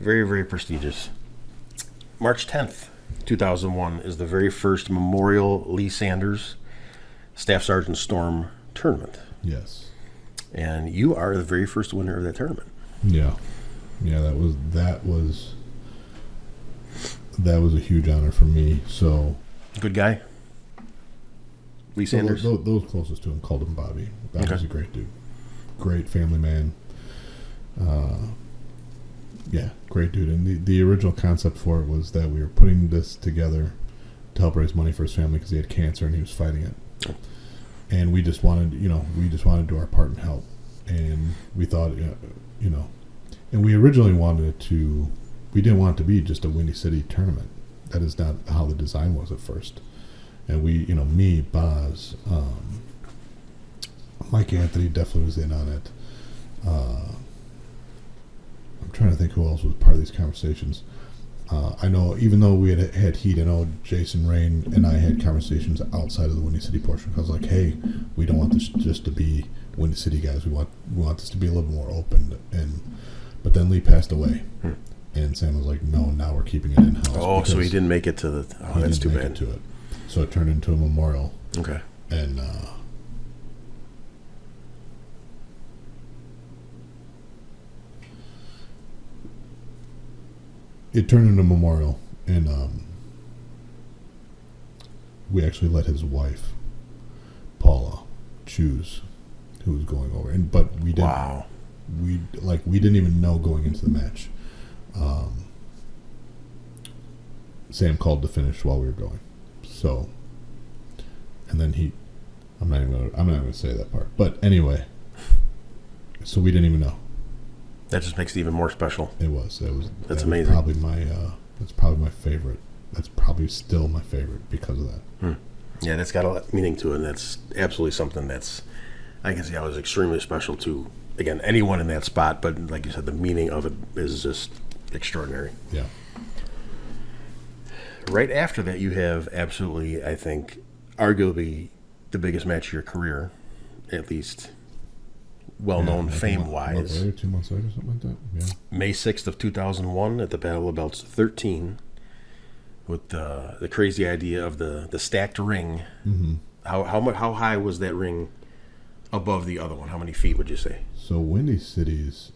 Very, very prestigious. March 10th, 2001 is the very first Memorial Lee Sanders Staff Sergeant Storm tournament. Yes. And you are the very first winner of that tournament. Yeah. Yeah, that was a huge honor for me. So good guy. Lee Sanders? Those closest to him called him Bobby. That was a great dude. Great family man. Yeah, great dude. And the original concept for it was that we were putting this together to help raise money for his family because he had cancer and he was fighting it. And we just wanted to do our part and help. And we thought, and we originally we didn't want it to be just a Windy City tournament. That is not how the design was at first. And we, me, Boz, Mike Anthony definitely was in on it. I'm trying to think who else was part of these conversations. I know, even though we had heat, I know Jason Rain and I had conversations outside of the Windy City portion. I was like, hey, we don't want this just to be Windy City guys. We want this to be a little more open. But then Lee passed away. And Sam was like, no, now we're keeping it in-house. Oh, so he didn't make it to the... Oh, that's too bad. To it. So it turned into a memorial. Okay. And it turned into a memorial. And we actually let his wife, Paula, choose who was going over. But we didn't... Wow. We didn't even know going into the match. Sam called to finish while we were going. So, and then I'm not even going to say that part. But anyway, so we didn't even know. That just makes it even more special. That's amazing. That's probably my favorite. That's probably still my favorite because of that. Yeah, that's got a lot of meaning to it, and that's absolutely something that's, I can say, I was extremely special to, again, anyone in that spot, but like you said, the meaning of it is just extraordinary. Yeah. Right after that, you have absolutely, I think, arguably the biggest match of your career, at least well-known fame-wise. 2 months later, something like that. Yeah. May 6th of 2001 at the Battle of Belts 13 with the crazy idea of the stacked ring. Mm-hmm. How high was that ring above the other one? How many feet would you say? So Windy City's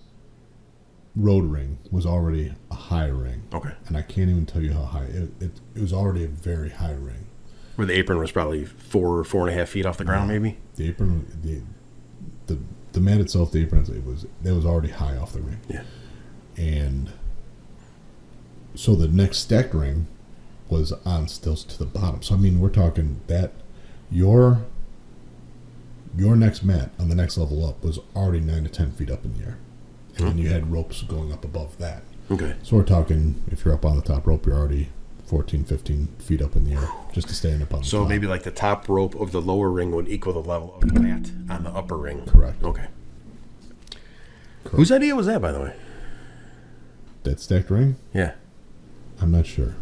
road ring was already a high ring. Okay. And I can't even tell you how high. It was already a very high ring. Where the apron was probably 4.5 feet off the ground, maybe? The apron, the mat itself, the apron, it was already high off the ring. Yeah. And so the next stacked ring was on stilts to the bottom. So, I mean, we're talking that your next mat on the next level up was already 9 to 10 feet up in the air. And then you had ropes going up above that. Okay. So we're talking, if you're up on the top rope, you're already 14, 15 feet up in the air just to stand up on the top. So maybe like the top rope of the lower ring would equal the level of the mat on the upper ring. Correct. Okay. Correct. Whose idea was that, by the way? That stacked ring? Yeah. I'm not sure.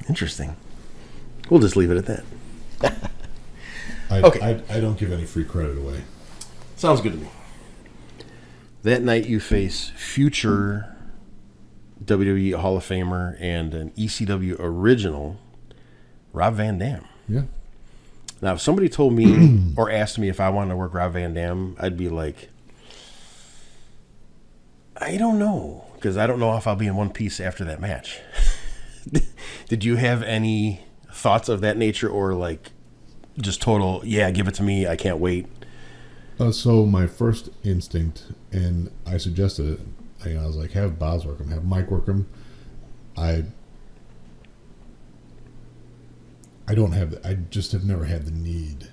Interesting. We'll just leave it at that. Okay. I don't give any free credit away. Sounds good to me. That night you face future WWE Hall of Famer and an ECW original, Rob Van Dam. Yeah. Now, if somebody told me or asked me if I wanted to work Rob Van Dam, I'd be like, I don't know, because I don't know if I'll be in one piece after that match. Did you have any thoughts of that nature, or like just total, yeah, give it to me, I can't wait? So my first instinct, and I suggested it, I was like, have Boz work him, have Mike work him. I just have never had the need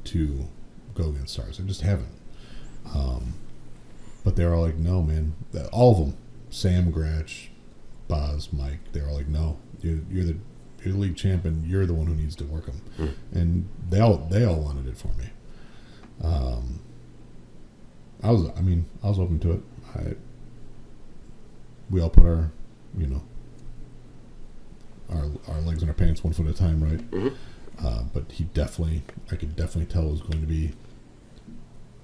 to go against stars. I just haven't. But they're all like, no, man. All of them, Sam, Gratch, Boz, Mike, they're all like, no, you're the league champion. You're the one who needs to work him. And they all wanted it for me. I was open to it. We all put our legs in our pants, one foot at a time, right? But I could definitely tell it was going to be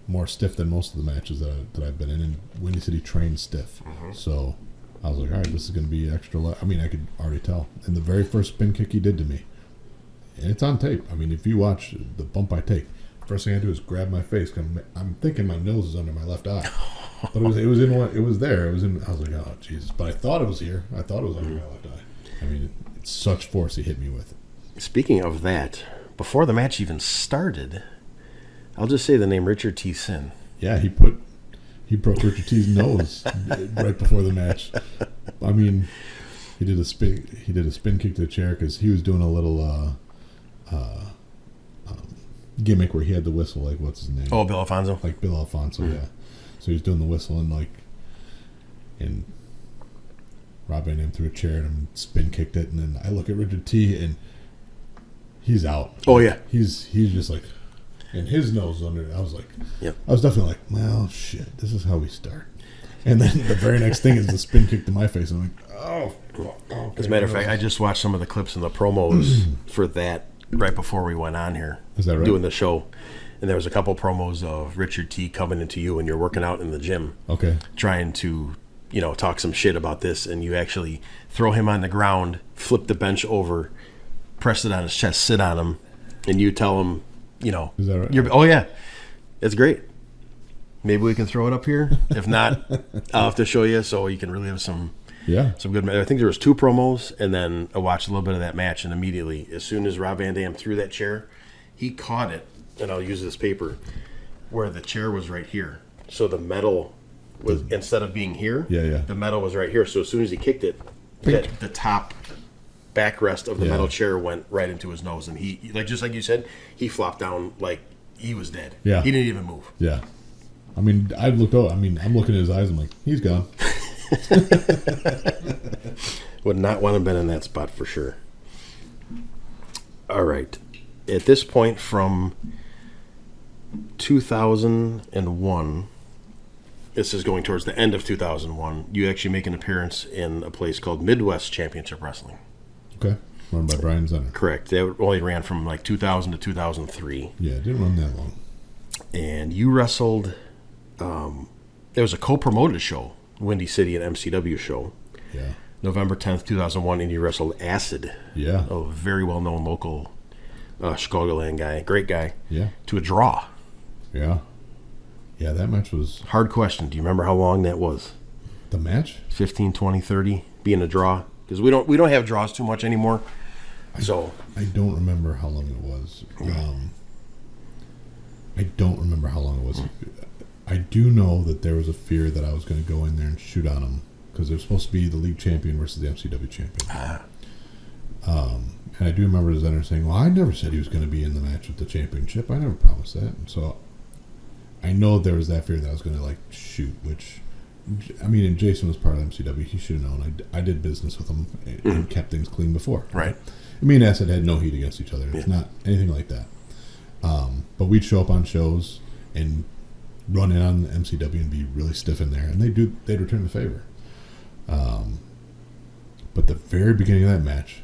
more stiff than most of the matches that I've been in. And Windy City trained stiff, so I was like, all right, this is going to be extra. I mean, I could already tell. And the very first spin kick he did to me, and it's on tape. I mean, if you watch the bump I take, first thing I do is grab my face. I'm thinking my nose is under my left eye, but it was there. It was in. I was like, oh Jesus! But I thought it was here. I thought it was under my left eye. I mean, it's such force he hit me with. Speaking of that, before the match even started, I'll just say the name Richard T. Sin. Yeah, he broke Richard T's nose right before the match. I mean, he did a spin kick to the chair because he was doing a little gimmick where he had the whistle, like what's his name? Oh, Bill Alfonso. Like Bill Alfonso, yeah. So he was doing the whistle and Rob Van Dam threw a chair at him and spin kicked it, and then I look at Richard T and he's out. Oh yeah, he's just like, and his nose is under. I was like, yep. I was definitely like, well, shit, this is how we start. And then the very next thing is the spin kick to my face. I'm like, oh. Okay. As a matter of fact, I just watched some of the clips and the promos for that right before we went on here. Is that right? Doing the show. And there was a couple promos of Richard T coming into you when you're working out in the gym. Okay. Trying to, talk some shit about this, and you actually throw him on the ground, flip the bench over, press it on his chest, sit on him, and you tell him, Is that right? Oh yeah. It's great. Maybe we can throw it up here. If not, I'll have to show you so you can really have some good. I think there was 2 promos, and then I watched a little bit of that match, and immediately, as soon as Rob Van Dam threw that chair, he caught it, and I'll use this paper, where the chair was right here. So the metal was, instead of being here, the metal was right here. So as soon as he kicked it, the top backrest of the metal chair went right into his nose, and he, just like you said, he flopped down like he was dead. Yeah. He didn't even move. Yeah. I mean, I'm looking at his eyes. I'm like, he's gone. Would not want to have been in that spot for sure. All right. At this point, from 2001, this is going towards the end of 2001, you actually make an appearance in a place called Midwest Championship Wrestling. Okay. Run by Brian Zenner. Correct. They only ran from like 2000 to 2003. Yeah, it didn't run that long. And you wrestled... there was a co-promoted show, Windy City and MCW show. Yeah. November 10th, 2001, and you wrestled Acid. Yeah. A very well-known local Chicagoland guy. Great guy. Yeah. To a draw. Yeah. Yeah, that match was... Hard question. Do you remember how long that was? The match? 15, 20, 30, being a draw? Because we don't have draws too much anymore. So I don't remember how long it was. I don't remember how long it was. I do know that there was a fear that I was going to go in there and shoot on him because it was supposed to be the league champion versus the MCW champion. And I do remember Zenner saying, well, I never said he was going to be in the match with the championship. I never promised that. And so I know there was that fear that I was going to shoot, which, I mean, and Jason was part of MCW. He should have known. I did business with him and kept things clean before. Right. Me and Acid had no heat against each other. It's not anything like that. But we'd show up on shows and run in on MCW and be really stiff in there, and they'd return the favor. But the very beginning of that match,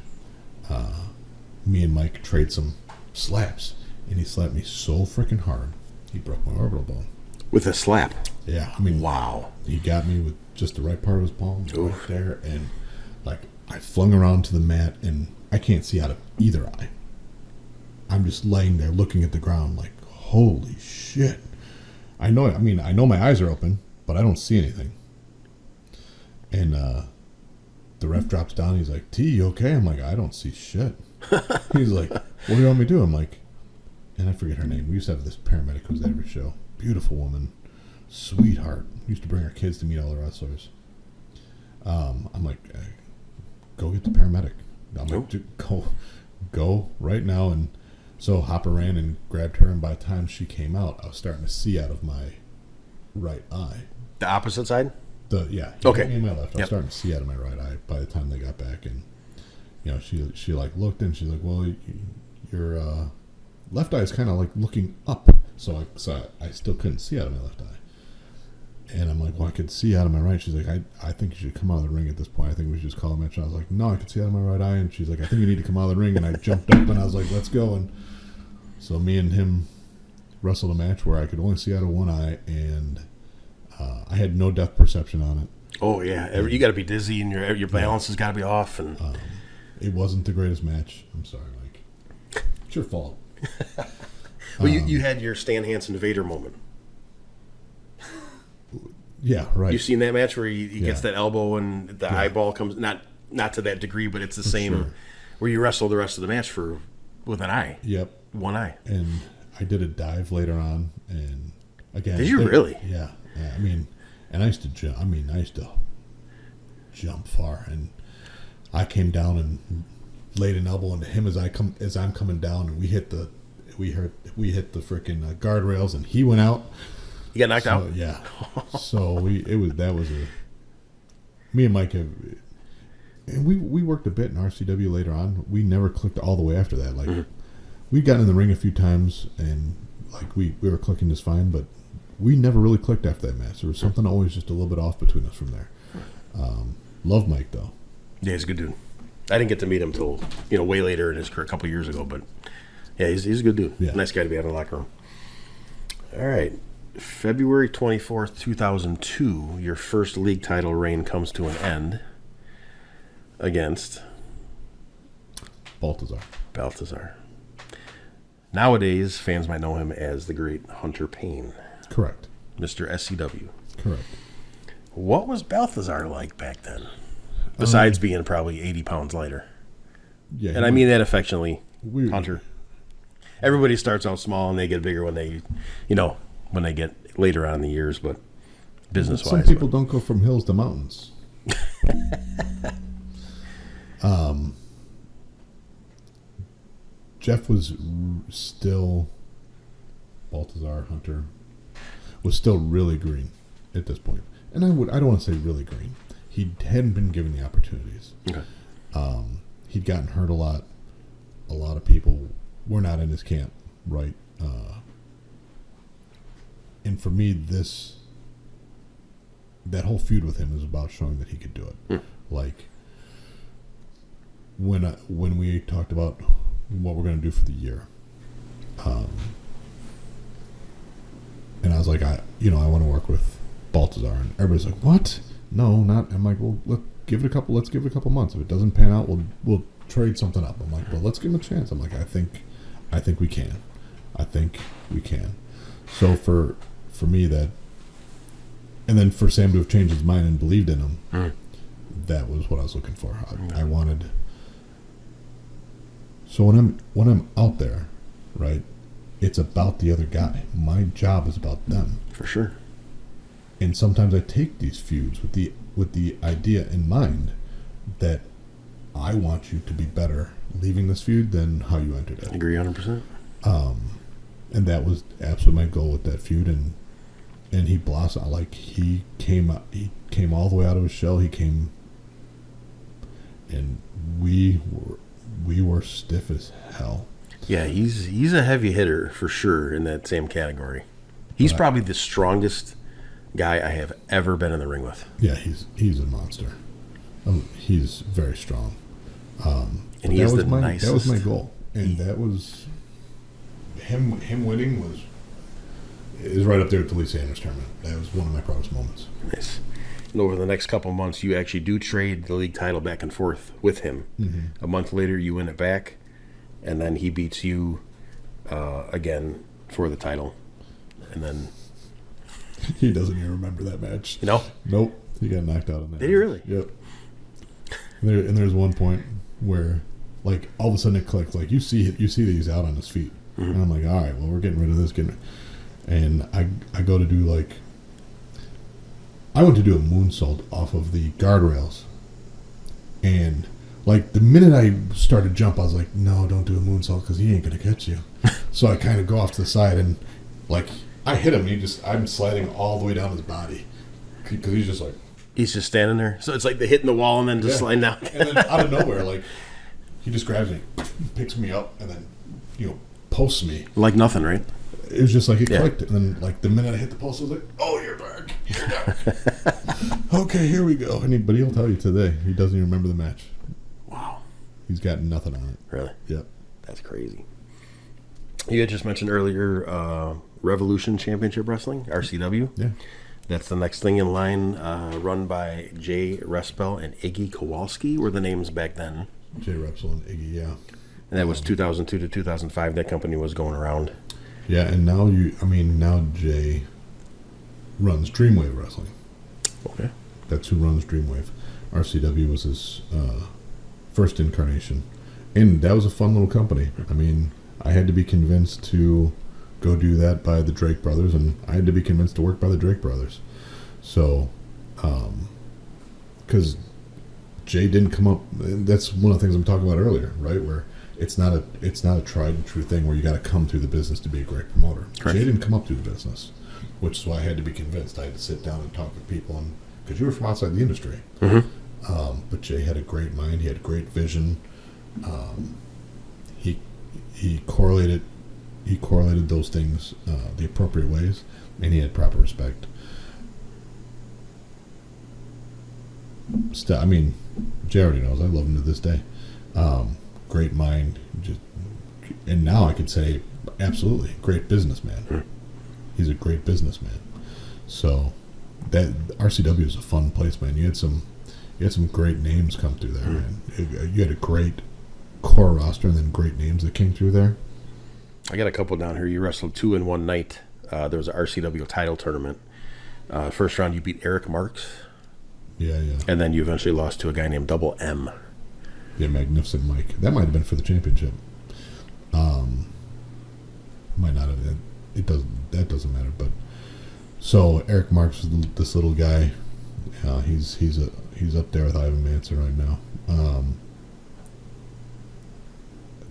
me and Mike trade some slaps, and he slapped me so freaking hard, he broke my orbital bone. With a slap? Yeah, I mean, wow. He got me with just the right part of his palm, right there, and I flung around to the mat, and I can't see out of either eye. I'm just laying there looking at the ground like, holy shit. I know my eyes are open, but I don't see anything. And the ref drops down. He's like, T, you okay? I'm like, I don't see shit. He's like, what do you want me to do? I'm like, and I forget her name. We used to have this paramedic who was at every show. Beautiful woman. Sweetheart. Used to bring her kids to meet all the wrestlers. I'm like, go get the paramedic. I'm like, go right now. And so Hopper ran and grabbed her, and by the time she came out, I was starting to see out of my right eye. The opposite side? Okay. Me and my left. I was starting to see out of my right eye by the time they got back, and she looked and she's like, well, your left eye is kind of looking up, so I still couldn't see out of my left eye. And I'm like, well, I could see out of my right. She's like, I think you should come out of the ring at this point. I think we should just call a match. I was like, no, I could see out of my right eye. And she's like, I think you need to come out of the ring. And I jumped up and I was like, let's go. And so me and him wrestled a match where I could only see out of one eye, and I had no depth perception on it. Oh yeah, you got to be dizzy and your balance has got to be off. And it wasn't the greatest match. I'm sorry, Mike. It's your fault. Well, you had your Stan Hansen Vader moment. Yeah, right. You've seen that match where he gets that elbow and the eyeball comes not to that degree, but it's the same where you wrestle the rest of the match with an eye. Yep. One eye. And I did a dive later on, and again. Did you really? Yeah. I mean, and I used to jump. I used to jump far, and I came down and laid an elbow into him as I'm coming down, and we hit the freaking guardrails, and he went out. You got knocked out? Yeah. So me and Mike have, and we worked a bit in RCW later on. We never clicked all the way after that. Like we'd gotten in the ring a few times, and like we were clicking just fine, but we never really clicked after that match. There was something always just a little bit off between us from there. Love Mike though. Yeah, he's a good dude. I didn't get to meet him till way later in his career, a couple years ago, but yeah, he's a good dude. Yeah. Nice guy to be out in the locker room. All right. February 24th, 2002, your first league title reign comes to an end against Balthazar. Nowadays, fans might know him as the great Hunter Payne. Correct. Mr. SCW. Correct. What was Balthazar like back then? Besides being probably 80 pounds lighter. Yeah. And I mean that affectionately, Hunter. Everybody starts out small and they get bigger when they get later on in the years, but business-wise. Some people don't go from hills to mountains. Jeff was still, Balthazar Hunter was still really green at this point. And I don't want to say really green. He hadn't been given the opportunities. Okay. He'd gotten hurt a lot. A lot of people were not in his camp, right? And for me, that whole feud with him is about showing that he could do it. Like when we talked about what we're going to do for the year, and I was like, I want to work with Balthazar, and everybody's like, what? No, not. I'm like, well, let's give it a couple months. If it doesn't pan out, we'll trade something up. I'm like, well, let's give him a chance. I'm like, I think we can. So for me that, and then for Sam to have changed his mind and believed in him, that was what I was looking for. I wanted. So when I'm out there, right, it's about the other guy. My job is about them. For sure. And sometimes I take these feuds with the idea in mind that I want you to be better leaving this feud than how you entered it. I agree 100%. And that was absolutely my goal with that feud, and he blossomed. Like he came all the way out of his shell. He came, and we were stiff as hell. Yeah, he's a heavy hitter for sure in that same category. He's probably the strongest guy I have ever been in the ring with. Yeah, he's a monster. He's very strong. And he is the nicest. That was my goal, and that was him winning is right up there with the Lee Sanders tournament. That was one of my proudest moments. Nice. And over the next couple of months, you actually do trade the league title back and forth with him. Mm-hmm. A month later, you win it back, and then he beats you again for the title, and then he doesn't even remember that match. Nope. He got knocked out on that. Did he really? Yep. And there's one point where, like, all of a sudden it clicks. Like, you see that he's out on his feet. Mm-hmm. And I'm like, all right, well, we're getting rid of this. And I go to do, like, I went to do a moonsault off of the guardrails. And, like, the minute I started to jump, I was like, no, don't do a moonsault because he ain't going to catch you. So I kind of go off to the side and, like, I hit him. I'm sliding all the way down his body because he's just like. He's just standing there. So it's like the hitting the wall and then just sliding down. And then out of nowhere, like, he just grabs me, picks me up, and then, posts me. Like nothing, right? It was just like it clicked. And then, like, the minute I hit the post, I was like, oh, you're back. You're back. Okay, here we go. But he'll tell you today, he doesn't even remember the match. Wow. He's got nothing on it. Really? Yep. That's crazy. You had just mentioned earlier Revolution Championship Wrestling, RCW. Yeah. That's the next thing in line, run by Jay Respel and Iggy Kowalski were the names back then. Jay Repsol and Iggy, yeah. And that was 2002 to 2005. That company was going around. Yeah, and now Jay runs Dreamwave Wrestling. Okay. That's who runs Dreamwave. RCW was his first incarnation. And that was a fun little company. I mean, I had to be convinced to go do that by the Drake brothers, and I had to be convinced to work by the Drake brothers. So, because Jay didn't come up. That's one of the things I'm talking about earlier, right? Where it's not a tried and true thing where you got to come through the business to be a great promoter. Correct. Jay didn't come up through the business, which is why I had to be convinced. I had to sit down and talk with people, and because you were from outside the industry. Mm-hmm. But Jay had a great mind. He had a great vision. He correlated those things the appropriate ways, and he had proper respect. I mean, Jay already knows I love him to this day. Great mind, and now I could say absolutely great businessman. Mm. He's a great businessman. So that RCW is a fun place, man. You had some great names come through there, man. You had a great core roster and then great names that came through there. I got a couple down here. You wrestled 2 in one night. There was an RCW title tournament. First round, you beat Eric Marks. Yeah. And then you eventually lost to a guy named Double M. Yeah, Magnificent Mike. That might have been for the championship. Might not have been. That doesn't matter. But so Eric Marks is this little guy. He's up there with Ivan Manson right now.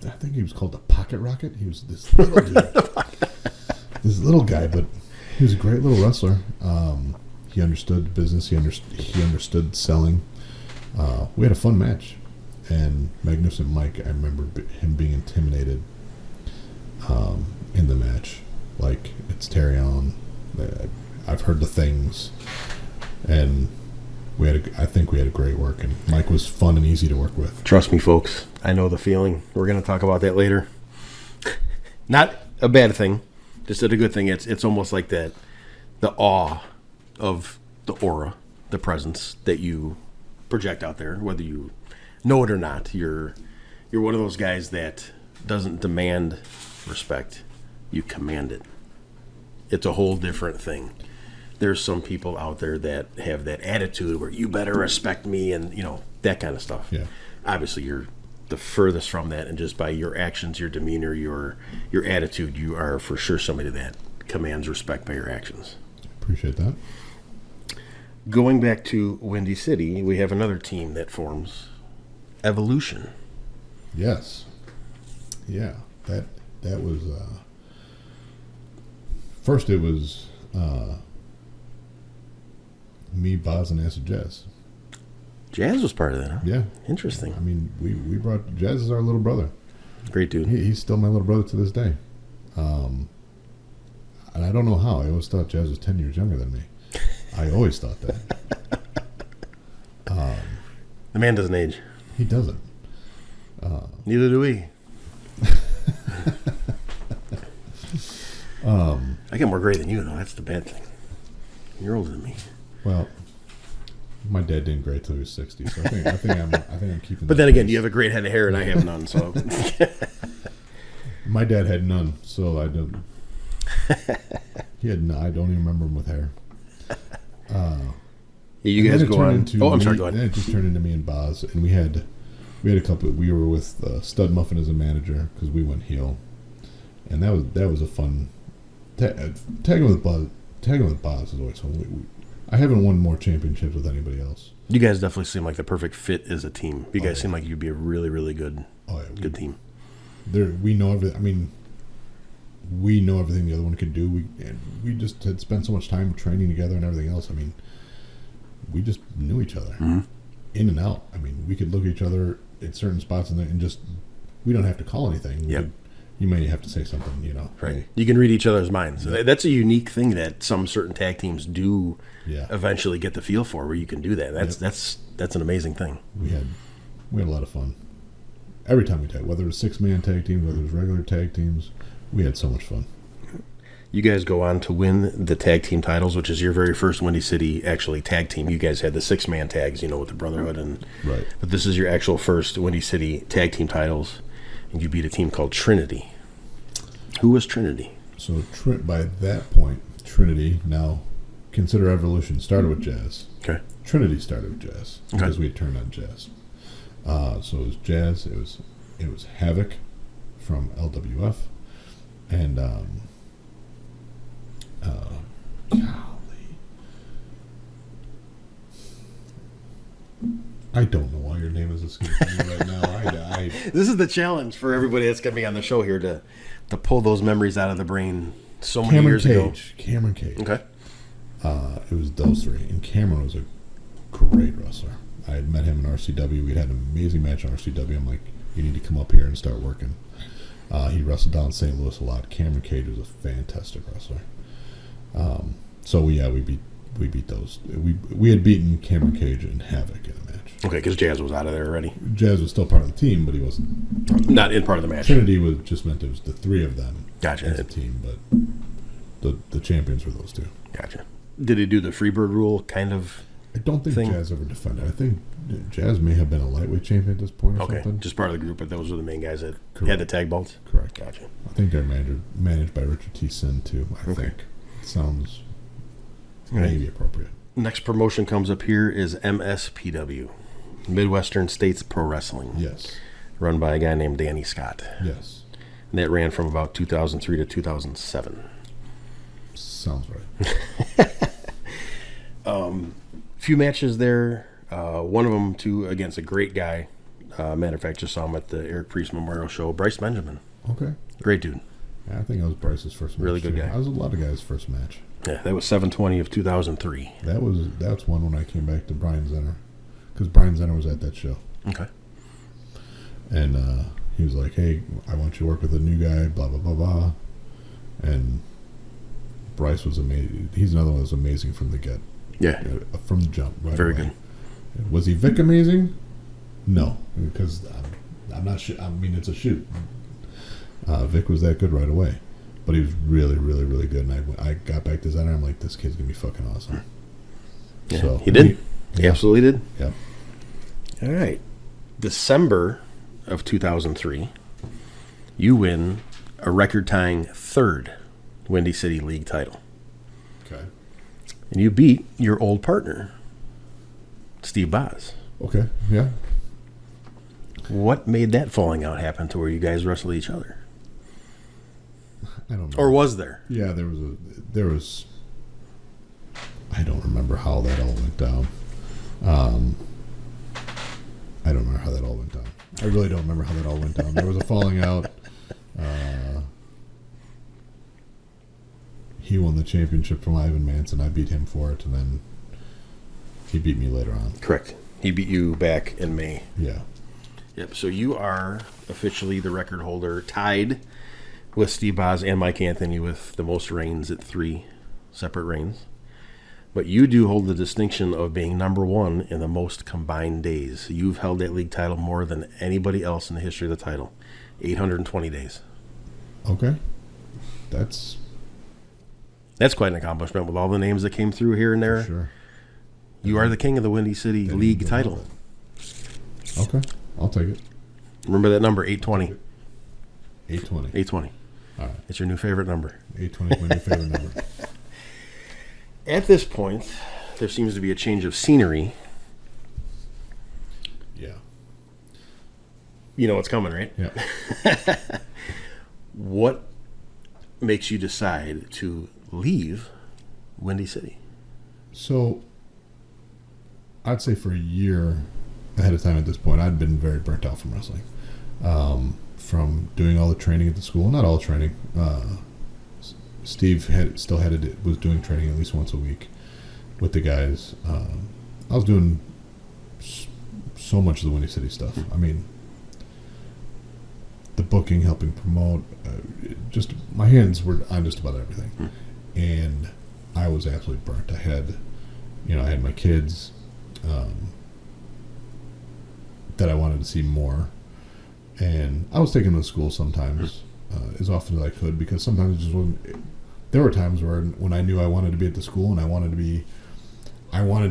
I think he was called the Pocket Rocket. He was this little dude. This little guy, but he was a great little wrestler. He understood the business. He understood selling. We had a fun match. And Magnificent Mike, I remember him being intimidated in the match. Like, it's Terry Allen. I've heard the things. And I think we had a great work. And Mike was fun and easy to work with. Trust me, folks. I know the feeling. We're going to talk about that later. Not a bad thing. Just a good thing. It's almost like that, the awe of the aura, the presence that you project out there, whether you know it or not. You're one of those guys that doesn't demand respect. You command it. It's a whole different thing. There's some people out there that have that attitude where you better respect me and, that kind of stuff. Yeah. Obviously, you're the furthest from that, and just by your actions, your demeanor, your attitude, you are for sure somebody that commands respect by your actions. Appreciate that. Going back to Windy City, we have another team that forms, Evolution. Yes. Yeah. That was first it was me, Boz, and Acid Jazz. Jazz was part of that, huh? Yeah. Interesting. I mean, we brought Jazz is our little brother. Great dude. He's still my little brother to this day. And I don't know how. I always thought Jazz was 10 years younger than me. I always thought that. The man doesn't age. He doesn't. Neither do we. I get more gray than you, though. That's the bad thing. You're older than me. Well, my dad didn't grade till he was 60, so I think I'm keeping. But then again, you have a great head of hair, and I have none. So my dad had none, so I don't. He had none. I don't even remember him with hair. You guys go on. I'm sorry. Go ahead. Then it just turned into me and Boz, and we had a couple. We were with Stud Muffin as a manager because we went heel, and that was a fun tagging with Boz. Tagging with Boz is always fun. I haven't won more championships with anybody else. You guys definitely seem like the perfect fit as a team. You guys seem like you'd be a really, really good, good team. We know everything. I mean, we know everything the other one could do. We just had spent so much time training together and everything else. I mean, we just knew each other in and out. I mean, we could look at each other at certain spots and just we don't have to call anything. You may have to say something, Right. You can read each other's minds. Yeah. That's a unique thing that some certain tag teams do eventually get the feel for, where you can do that. That's an amazing thing. We had a lot of fun. Every time we tag, whether it was 6-man tag teams, whether it was regular tag teams, we had so much fun. You guys go on to win the tag team titles, which is your very first Windy City actually tag team. You guys had the 6-man tags, with the Brotherhood, Right. But this is your actual first Windy City tag team titles, and you beat a team called Trinity. Who was Trinity? So by that point, Trinity, now consider Evolution, started with Jazz. Okay. Trinity started with Jazz because we had turned on Jazz. So it was Jazz. It was Havoc from LWF, and golly, I don't know why your name is escaping me right now. This is the challenge for everybody that's going to be on the show here to pull those memories out of the brain so many years ago. Cameron Cage. Okay. It was those three, and Cameron was a great wrestler. I had met him in RCW. We'd had an amazing match in RCW. I'm like, you need to come up here and start working. He wrestled down in St. Louis a lot. Cameron Cage was a fantastic wrestler. So we beat those. We had beaten Cameron Cage and Havoc in a match. Okay, because Jazz was out of there already. Jazz was still part of the team, but he wasn't Not in part of the match. Trinity was just meant it was the three of them Gotcha. as a team, but the champions were those two. Gotcha. Did he do the Freebird rule kind of? I don't think thing? Jazz ever defended. I think Jazz may have been a lightweight champion at this point or something. Just part of the group, but those were the main guys that Correct. had the tag belts? Correct. Gotcha. I think they're managed by Richard T. Sin, too, I think. Sounds maybe appropriate. Next promotion comes up here is MSPW, Midwestern States Pro Wrestling. Yes. Run by a guy named Danny Scott. Yes. And that ran from about 2003 to 2007. Sounds right. Few matches there. One of them, too, against a great guy. Matter of fact, just saw him at the Eric Priest Memorial Show. Bryce Benjamin. Okay. Great dude. Yeah, I think that was Bryce's first match. Really good guy. That was a lot of guys' first match. Yeah, that was 7/20 of 2003. That's one when I came back to Brian Zenner, because Brian Zenner was at that show. Okay. And he was like, "Hey, I want you to work with a new guy." Blah blah blah blah. And Bryce was amazing. He's another one that's amazing from the get. Yeah. From the jump. Right Very away. good. Was he Vic amazing? No, because I'm not. I mean, it's a shoot. Vic was that good right away, but he was really, really, really good. And I got back to Zenner. I'm like, this kid's gonna be fucking awesome. Yeah, So he did. He absolutely did. Yep. All right. December of 2003, you win a record-tying third Windy City League title. Okay. And you beat your old partner, Steve Boz. Okay. Yeah. What made that falling out happen to where you guys wrestled each other? I don't know. Or was there? Yeah, there was. I don't remember how that all went down. I don't remember how that all went down. I really don't remember how that all went down. There was a falling out. He won the championship from Ivan Manson. I beat him for it, and then he beat me later on. Correct. He beat you back in May. Yeah. Yep. So you are officially the record holder, tied with Steve Boz and Mike Anthony with the most reigns at 3 separate reigns. But you do hold the distinction of being number 1 in the most combined days. You've held that league title more than anybody else in the history of the title. 820 days. Okay. That's quite an accomplishment with all the names that came through here and there. sure. You are the king of the Windy City League title. Okay. I'll take it. Remember that number, 820. 820. 820. All right. It's your new favorite number. 820 is my new favorite number. At this point, there seems to be a change of scenery. Yeah. You know what's coming, right? Yeah. What makes you decide to leave Windy City? So, I'd say for a year ahead of time at this point, I'd been very burnt out from wrestling. From doing all the training at the school, not all training. Steve was doing training at least once a week with the guys. I was doing so much of the Windy City stuff. I mean, the booking, helping promote, just my hands were on just about everything, and I was absolutely burnt. I had my kids that I wanted to see more, and I was taking them to school sometimes as often as I could, because sometimes it just wasn't. there were times where when I knew I wanted to be at the school and I wanted to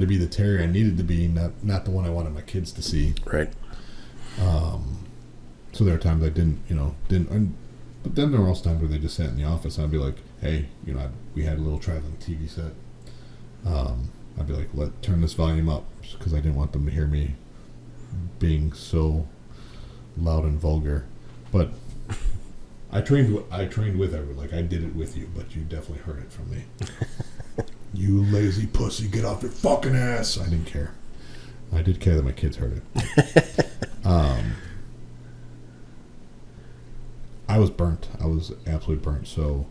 be the Terry I needed to be, not the one I wanted my kids to see. Right. So there are times I didn't. But then there were also times where they just sat in the office and I'd be like, hey, we had a little traveling TV set. I'd be like, turn this volume up, because I didn't want them to hear me being so loud and vulgar. But I trained with everyone. Like, I did it with you, but you definitely heard it from me. You lazy pussy, get off your fucking ass. I didn't care. I did care that my kids heard it. I was burnt. I was absolutely burnt. So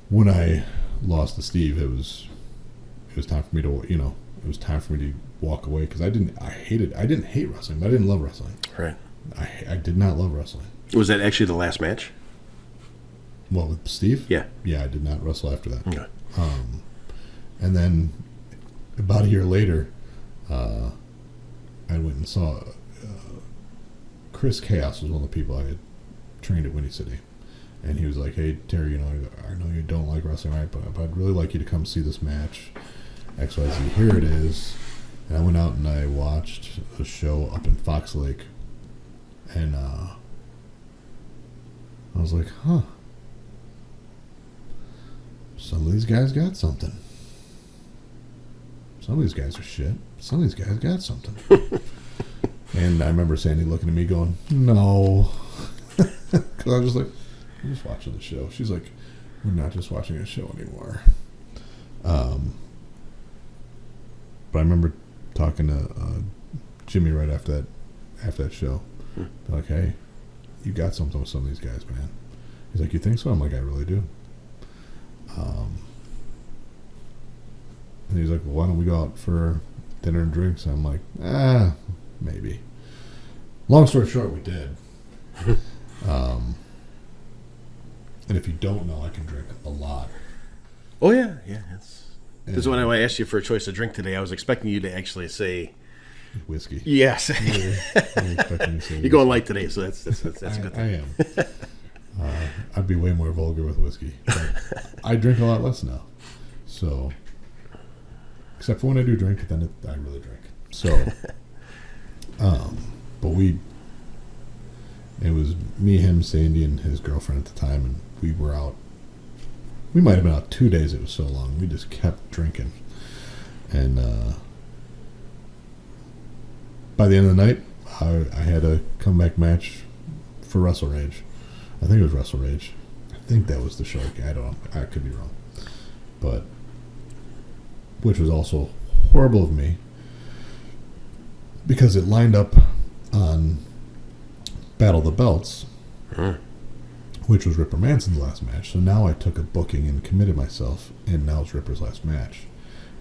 when I lost to Steve, it was time for me to, it was time for me to walk away, because I didn't hate wrestling, but I didn't love wrestling. Right. I did not love wrestling. Was that actually the last match? What, with Steve? Yeah. Yeah, I did not wrestle after that. Okay. And then about a year later, I went and saw Chris Chaos was one of the people I had trained at Windy City. And he was like, hey, Terry, I know you don't like wrestling, right? But I'd really like you to come see this match. XYZ, here it is. And I went out and I watched a show up in Fox Lake. And I was like, huh. Some of these guys got something. Some of these guys are shit. Some of these guys got something. And I remember Sandy looking at me going, no. Because I was just like, I'm just watching the show. She's like, we're not just watching a show anymore. But I remember talking to Jimmy right after that show. They're like, hey, you got something with some of these guys, man. He's like, you think so? I'm like, I really do. And he's like, well, why don't we go out for dinner and drinks? And I'm like, maybe. Long story short, we did. And if you don't know, I can drink a lot. Oh, yeah. Because when I asked you for a choice of drink today, I was expecting you to actually say whiskey. Yes. You're going light today, so that's a good thing. I am. I'd be way more vulgar with whiskey. But I drink a lot less now. So, except for when I do drink, then I really drink. So, but it was me, him, Sandy, and his girlfriend at the time, and we were out. We might have been out 2 days. It was so long. We just kept drinking. And by the end of the night, I had a comeback match for Wrestle Rage. I think it was Wrestle Rage. I think that was the show. I don't know. I could be wrong. But, which was also horrible of me, because it lined up on Battle of the Belts, which was Ripper Manson's last match. So now I took a booking and committed myself, and now it's Ripper's last match.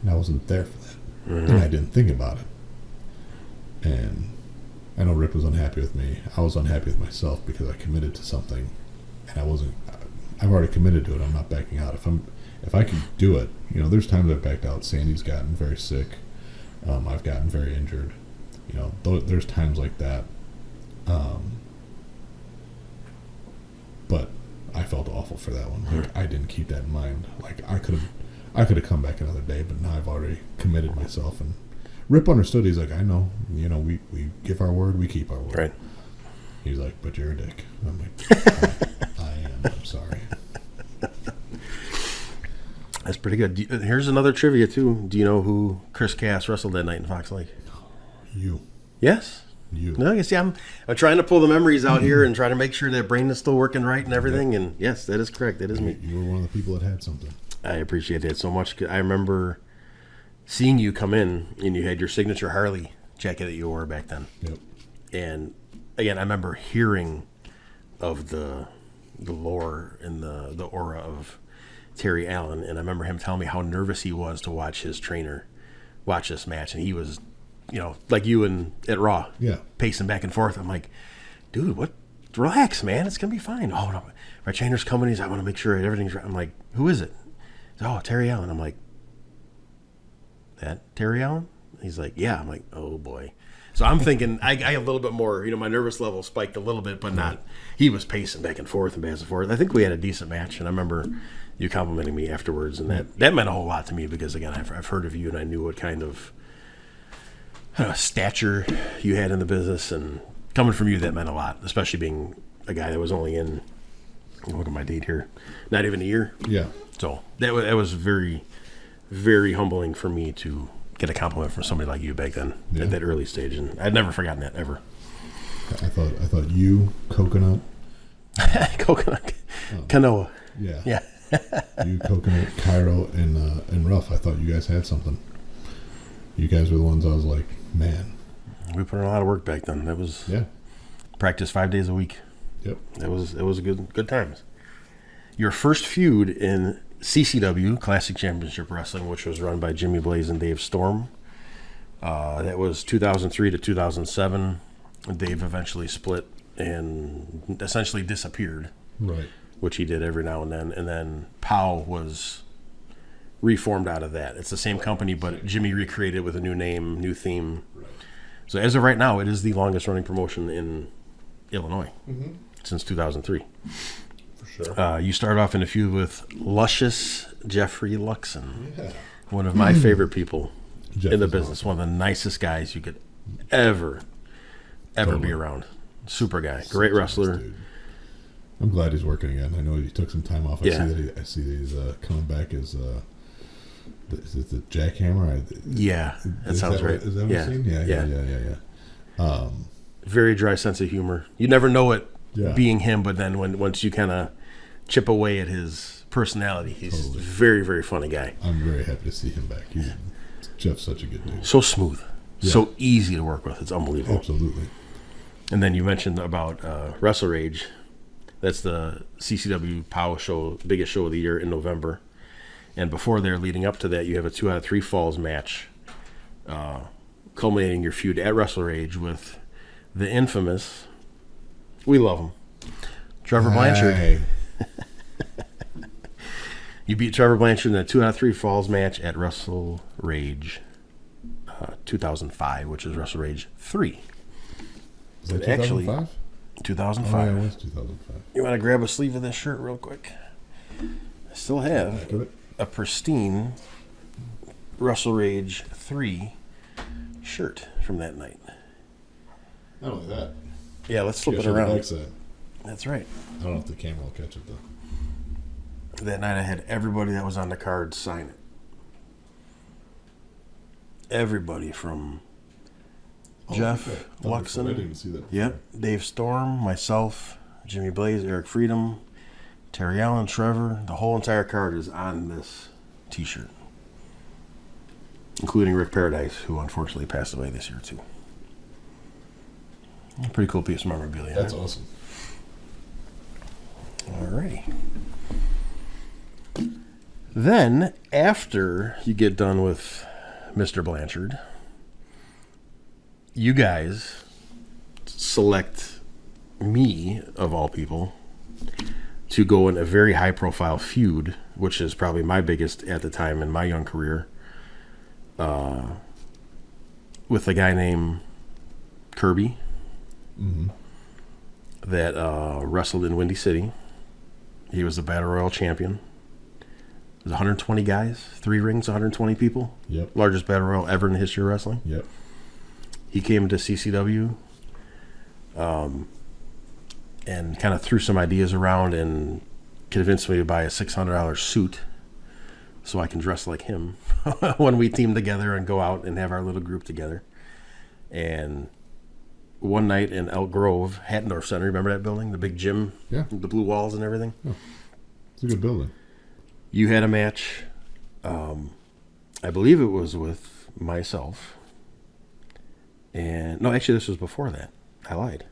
And I wasn't there for that. And I didn't think about it. And I know Rip was unhappy with me. I was unhappy with myself because I committed to something, and I've already committed to it. I'm not backing out. If I could do it, there's times I've backed out. Sandy's gotten very sick. I've gotten very injured. There's times like that. But I felt awful for that one. Like, I didn't keep that in mind. Like, I could have come back another day, but now I've already committed myself. And Rip understood. He's like, I know. We give our word, we keep our word. Right. He's like, but you're a dick. I'm like, I am. I'm sorry. That's pretty good. Here's another trivia, too. Do you know who Chris Cass wrestled that night in Fox Lake? You. Yes. You. No, you see, I'm trying to pull the memories out here and try to make sure that brain is still working right and everything. And yes, that is correct. That is me. You were one of the people that had something. I appreciate that so much. I remember seeing you come in, and you had your signature Harley jacket that you wore back then. Yep. And again, I remember hearing of the lore and the aura of Terry Allen, and I remember him telling me how nervous he was to watch his trainer watch this match, and he was, like you at Raw, pacing back and forth. I'm like, dude, what? Relax, man. It's gonna be fine. Oh no, my trainer's coming. I want to make sure everything's right. I'm like, who is it? Oh, Terry Allen. I'm like, that Terry Allen? He's like, yeah. I'm like, oh boy. So I'm thinking I a little bit more, my nervous level spiked a little bit, but not. He was pacing back and forth and back and forth. I think we had a decent match, and I remember you complimenting me afterwards, and that meant a whole lot to me because, again, I've heard of you, and I knew what kind of stature you had in the business, and coming from you, that meant a lot, especially being a guy that was only in, look at my date here, not even a year. Yeah. So that was very, very humbling for me to get a compliment from somebody like you back then at that early stage, and I'd never forgotten that ever. I thought you, Coconut. Canoa. Yeah. You, Coconut, Cairo, and Ruff. I thought you guys had something. You guys were the ones I was like, man. We put in a lot of work back then. That was practice 5 days a week. Yep. It was good times. Your first feud in CCW, Classic Championship Wrestling, which was run by Jimmy Blaze and Dave Storm. That was 2003 to 2007. Dave eventually split and essentially disappeared. Right. Which he did every now and then. And then POW was reformed out of that. It's the same company, but Jimmy recreated it with a new name, new theme. Right. So as of right now, it is the longest running promotion in Illinois since 2003. For sure. You started off in a feud with luscious Jeffrey Luxon, one of my favorite people in the business, awesome. One of the nicest guys you could ever be around. Super guy, great wrestler. Nice, I'm glad he's working again. I know he took some time off. I see that he's coming back as is it the Jackhammer? That sounds right. Is that what you're saying? Yeah. Very dry sense of humor. You never know it being him, but then once you kind of chip away at his personality, he's a very, very funny guy. I'm very happy to see him back. Jeff's such a good dude. So smooth. Yeah. So easy to work with. It's unbelievable. Absolutely. And then you mentioned about Wrestle Rage. That's the CCW POW show, biggest show of the year in November. And before there, leading up to that, you have a 2 out of 3 falls match, culminating your feud at Wrestle Rage with the infamous, we love him, Trevor Blanchard. You beat Trevor Blanchard in a 2 out of 3 falls match at Wrestle Rage 2005, which is Wrestle Rage 3. Is that 2005? 2005. Oh, yeah, it was 2005. You want to grab a sleeve of this shirt real quick? I still have a pristine Wrestle Rage 3 shirt from that night. Not only that. Yeah, let's flip it around. That's right. I don't know if the camera will catch it, though. That night I had everybody that was on the card sign it. Everybody from Jeff Luxon. I didn't see that. Yep. Dave Storm, myself, Jimmy Blaze, Eric Freedom, Terry Allen, Trevor. The whole entire card is on this t-shirt. Including Rick Paradise, who unfortunately passed away this year too. A pretty cool piece of memorabilia. That's awesome. Alrighty. Then, after you get done with Mr. Blanchard, you guys select me, of all people, to go in a very high-profile feud, which is probably my biggest at the time in my young career, with a guy named Kirby that wrestled in Windy City. He was the Battle Royal champion. It was 120 guys, 3 rings, 120 people. Yep. Largest Battle Royal ever in the history of wrestling. Yep. He came to CCW and kind of threw some ideas around and convinced me to buy a $600 suit so I can dress like him when we team together and go out and have our little group together. And one night in Elk Grove, Hattendorf Center, remember that building? The big gym? Yeah. The blue walls and everything? Oh, it's a good building. You had a match. I believe it was with myself. And no, actually, this was before that. I lied.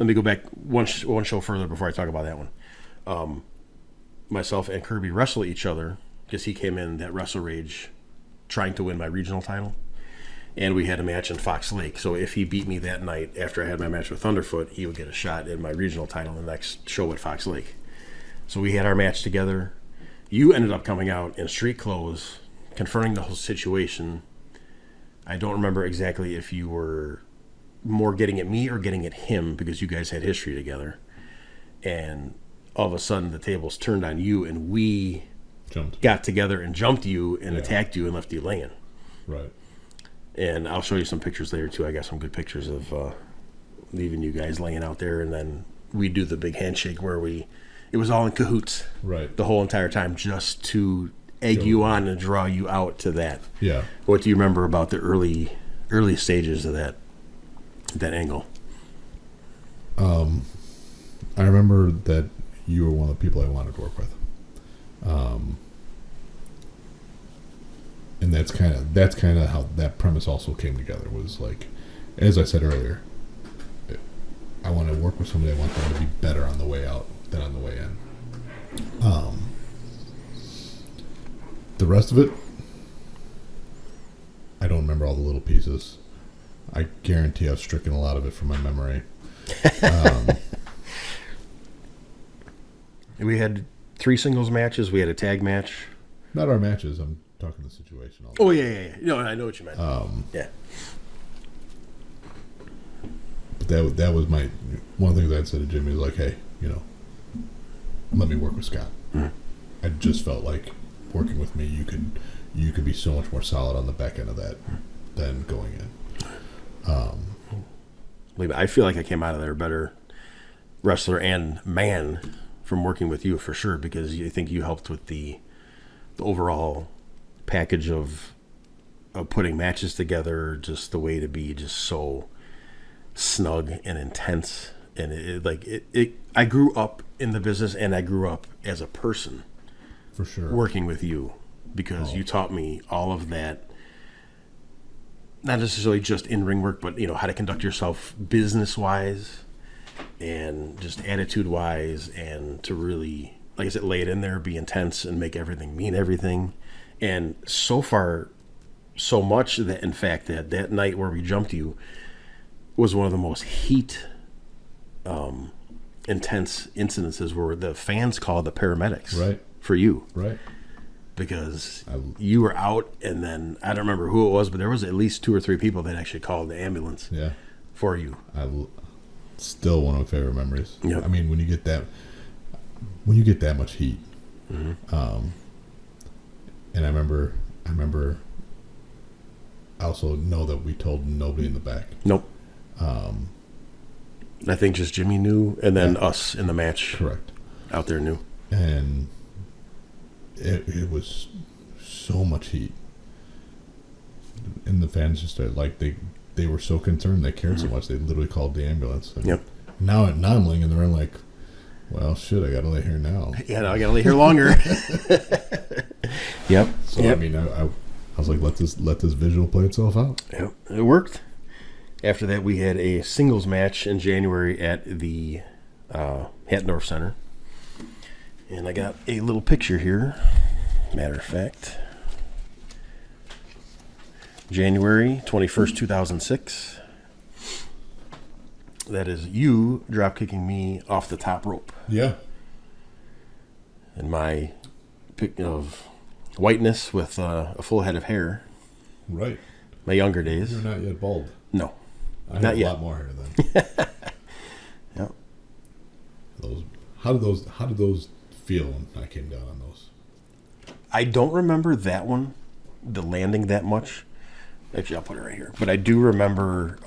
Let me go back one show further before I talk about that one. Myself and Kirby wrestle each other because he came in that Wrestle Rage trying to win my regional title. And we had a match in Fox Lake. So if he beat me that night after I had my match with Thunderfoot, he would get a shot at my regional title in the next show at Fox Lake. So we had our match together. You ended up coming out in street clothes, confronting the whole situation. I don't remember exactly if you were more getting at me or getting at him because you guys had history together. And all of a sudden the tables turned on you, and we got together and jumped you and attacked you and left you laying. Right. And I'll show you some pictures later too. I got some good pictures of leaving you guys laying out there, and then we do the big handshake where it was all in cahoots, right, the whole entire time, just to egg you on and draw you out to that. Yeah. What do you remember about the early stages of that angle? I remember that you were one of the people I wanted to work with. And that's kind of how that premise also came together, was like, as I said earlier, I want to work with somebody. I want them to be better on the way out than on the way in. The rest of it, I don't remember all the little pieces. I guarantee I've stricken a lot of it from my memory. We had 3 singles matches. We had a tag match. Not our matches. I'm talking the situation. Oh, yeah. No, I know what you meant. Yeah. But that was one of the things I said to Jimmy was like, hey, let me work with Scott. Mm-hmm. I just felt like working with me, you could be so much more solid on the back end of that than going in. I feel like I came out of there a better wrestler and man from working with you for sure, because I think you helped with the overall package of putting matches together, just the way to be just so snug and intense. And I grew up in the business, and I grew up as a person for sure working with you, because you taught me all of that, not necessarily just in ring work, but how to conduct yourself business wise and just attitude wise, and to really, like I said, lay it in there, be intense, and make everything mean everything. And so far, so much that in fact that night where we jumped you was one of the most intense incidences, where the fans called the paramedics for you, right? Because you were out, and then I don't remember who it was, but there was at least 2 or 3 people that actually called the ambulance for you. Still one of my favorite memories. Yep. I mean, when you get that much heat, and I remember I also know that we told nobody in the back. Nope. I think just Jimmy knew, and then us in the match. Correct. Out there knew. And it was so much heat. And the fans just started, like, they were so concerned, they cared so much, they literally called the ambulance. And now I'm laying in the ring like, well, shit, I got to lay here now. Yeah, no, I got to lay here longer. Yep. So, I mean, I was like, let this visual play itself out. Yep. It worked. After that, we had a singles match in January at the Hattendorf Center. And I got a little picture here. Matter of fact, January 21st, 2006. That is you drop kicking me off the top rope. Yeah. And my pick of whiteness with a full head of hair. Right. My younger days. You're not yet bald. No. I have not a yet. lot more hair then. Yep. How did those feel when I came down on those? I don't remember that one, the landing that much. Actually, I'll put it right here. But I do remember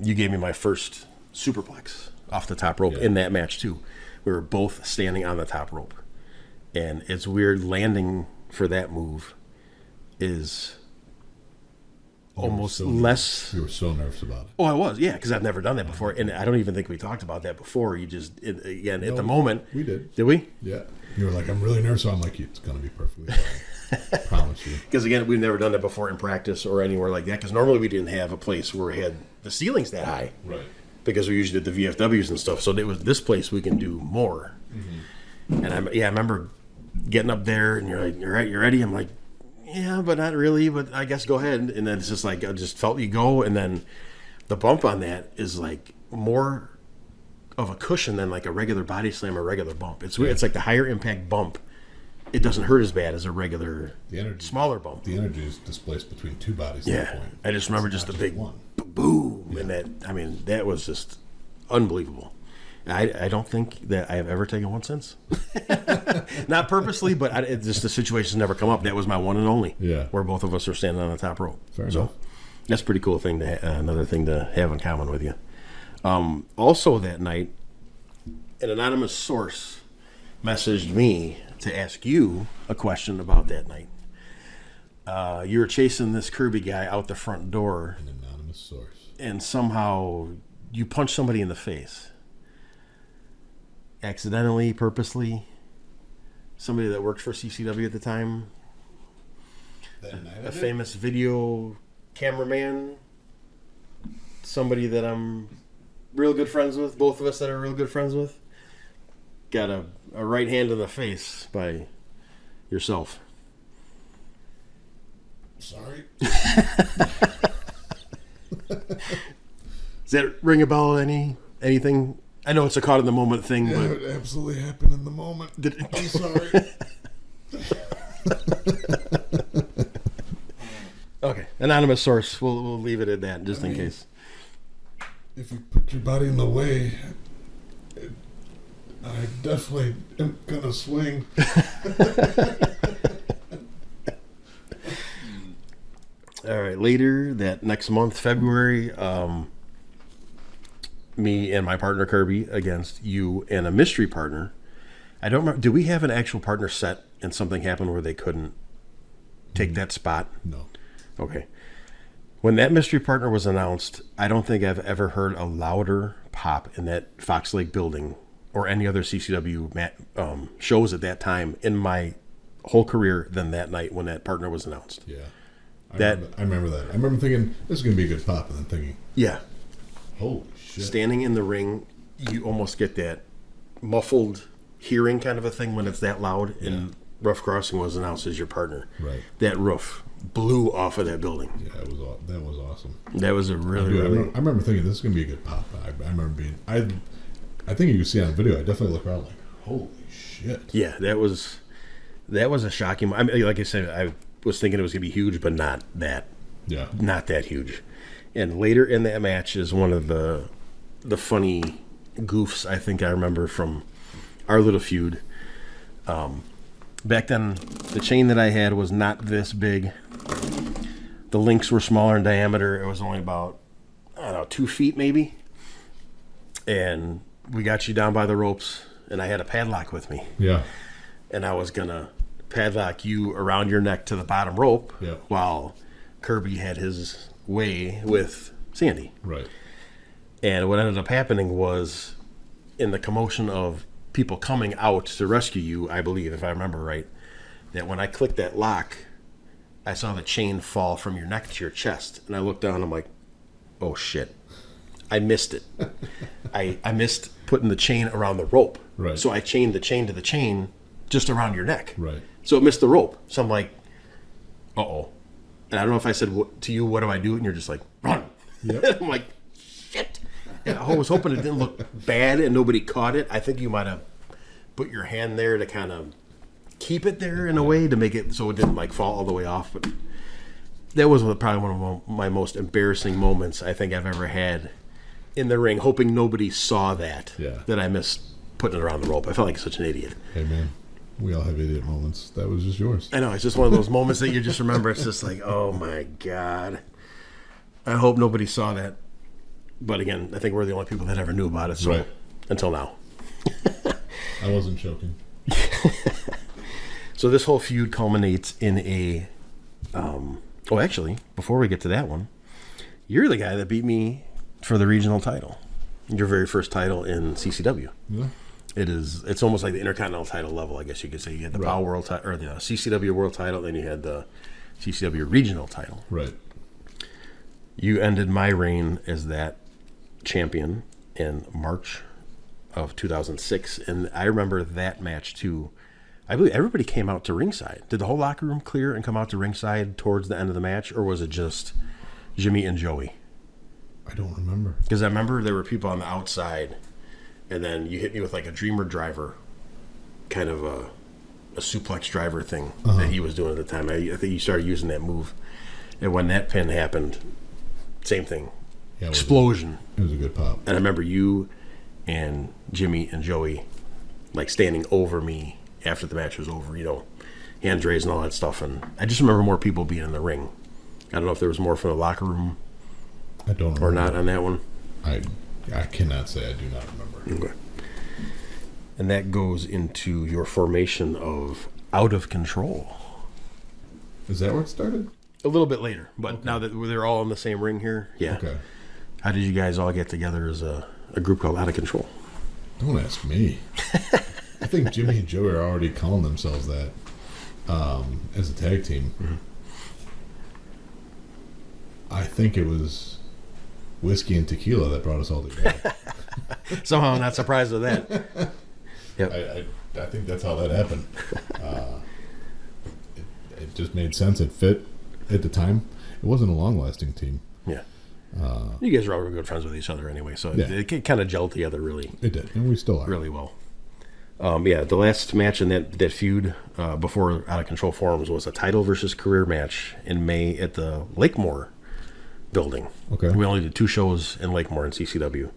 you gave me my first superplex off the top rope in that match too. We were both standing on the top rope. And it's weird, landing for that move is almost less. You were so nervous about it. Oh, I was, yeah, because I've never done that before. And I don't even think we talked about that before. You just, at the moment. We did. Did we? Yeah. You were like, I'm really nervous. So I'm like, it's going to be perfectly fine. I promise you. Because, again, we've never done that before in practice or anywhere like that. Because normally we didn't have a place where we had the ceilings that high. Right. Because we usually did the VFWs and stuff. So it was this place we can do more. Mm-hmm. And I remember getting up there and you're like, you're ready? I'm like, yeah, but not really, but I guess go ahead. And then it's just like, I just felt you go. And then the bump on that is like more of a cushion than like a regular body slam or regular bump. It's weird. It's like the higher impact bump. It doesn't hurt as bad as a regular smaller bump. The energy is displaced between two bodies at that point. I just remember just the big boom. And that was just unbelievable. I don't think that I have ever taken one since. Not purposely, but just the situation's never come up. That was my one and only. Yeah. Where both of us are standing on the top rope. Fair enough. That's a pretty cool thing another thing to have in common with you. Also that night, an anonymous source messaged me to ask you a question about that night. You were chasing this Kirby guy out the front door. An anonymous source. And somehow you punched somebody in the face. Accidentally, purposely. Somebody that worked for CCW at the time. A famous video cameraman. Somebody that I'm real good friends with. Both of us that are real good friends with. Got a right hand in the face by yourself. Sorry. Does that ring a bell? Anything? I know it's a caught in the moment thing, Yeah, but it absolutely happened in the moment. I'm sorry. Okay, anonymous source. We'll leave it at that, just in case. If you put your body in the way, I definitely am gonna swing. All right. Later that next month, February, me and my partner Kirby against you and a mystery partner. I don't remember. Did we have an actual partner set and something happened where they couldn't take that spot? No. Okay. When that mystery partner was announced, I don't think I've ever heard a louder pop in that Fox Lake building or any other CCW shows at that time in my whole career than that night when that partner was announced. Yeah. I remember that. I remember thinking, this is going to be a good pop, and then thinking, yeah. Holy shit. Standing in the ring, you almost get that muffled hearing kind of a thing when it's that loud, and Rough Crossing was announced as your partner. Right. That roof blew off of that building. Yeah, that was awesome. That was a really, I remember thinking, this is going to be a good pop. I remember being, I think you can see on the video, I definitely look around like, holy shit. Yeah, that was a shocking. I mean, like I said, I was thinking it was going to be huge, but not that. Yeah. Not that huge. And later in that match is one of the funny goofs I think I remember from our little feud. Back then, the chain that I had was not this big. The links were smaller in diameter. It was only about, 2 feet maybe. And we got you down by the ropes, and I had a padlock with me. Yeah. And I was going to padlock you around your neck to the bottom rope while Kirby had his way with Sandy. Right. And what ended up happening was, in the commotion of people coming out to rescue you, I believe, if I remember right, that when I clicked that lock, I saw the chain fall from your neck to your chest. And I looked down, I'm like, oh shit. I missed it. I missed putting the chain around the rope. Right. So I chained the chain to the chain just around your neck. Right. So it missed the rope. So I'm like, uh-oh. And I don't know if I said to you, what do I do? And you're just like, run. Yep. I'm like, shit. And I was hoping it didn't look bad and nobody caught it. I think you might have put your hand there to kind of keep it there in a way to make it so it didn't like fall all the way off. But that was probably one of my most embarrassing moments I think I've ever had in the ring, hoping nobody saw that I missed putting it around the rope. I felt like such an idiot. Hey, man. We all have idiot moments. That was just yours. I know. It's just one of those moments that you just remember. It's just like, oh, my God. I hope nobody saw that. But again, I think we're the only people that ever knew about it. So until now. I wasn't joking. So this whole feud culminates in a... actually, before we get to that one, you're the guy that beat me for the regional title. Your very first title in CCW. Yeah. It's almost like the Intercontinental title level, I guess you could say. You had the POWW World title, or the CCW World title, then you had the CCW Regional title. Right. You ended my reign as that champion in March of 2006, and I remember that match too. I believe everybody came out to ringside. Did the whole locker room clear and come out to ringside towards the end of the match, or was it just Jimmy and Joey? I don't remember. Because I remember there were people on the outside, and then you hit me with like a Dreamer driver, kind of a suplex driver thing that he was doing at the time. I think you started using that move. And when that pin happened, same thing. Yeah, explosion. It was a good pop. And I remember you and Jimmy and Joey like standing over me after the match was over, hands raised and all that stuff. And I just remember more people being in the ring. I don't know if there was more from the locker room. I don't remember. Or not on that one. I cannot say. I do not remember. Okay. And that goes into your formation of Out of Control. Is that where it started? A little bit later, but now that they're all in the same ring here, yeah. Okay. How did you guys all get together as a group called Out of Control? Don't ask me. I think Jimmy and Joey are already calling themselves that as a tag team. Mm-hmm. I think it was whiskey and tequila that brought us all together. Somehow I'm not surprised with that. Yep. I think that's how that happened. It just made sense. It fit at the time. It wasn't a long-lasting team. Yeah. You guys are all good friends with each other anyway, so it kind of gelled together really. It did, and we still are. Really well. The last match in that feud before Out of Control Forums was a title versus career match in May at the Lakemore building. Okay. We only did 2 shows in Lakemore in CCW.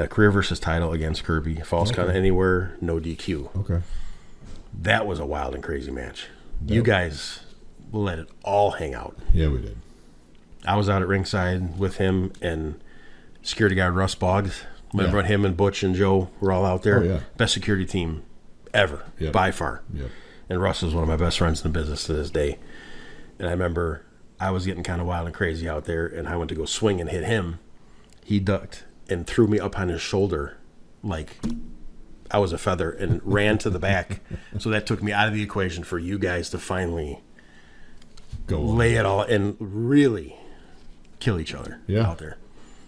Career versus title against Kirby. Falls Count Anywhere, no DQ. Okay. That was a wild and crazy match. You guys let it all hang out. Yeah, we did. I was out at ringside with him and security guard Russ Boggs. Remember him and Butch and Joe were all out there. Oh, yeah. Best security team ever, by far. Yep. And Russ is one of my best friends in the business to this day. And I remember I was getting kind of wild and crazy out there, and I went to go swing and hit him. He ducked and threw me up on his shoulder like I was a feather and ran to the back. So that took me out of the equation for you guys to finally lay it all and really kill each other out there.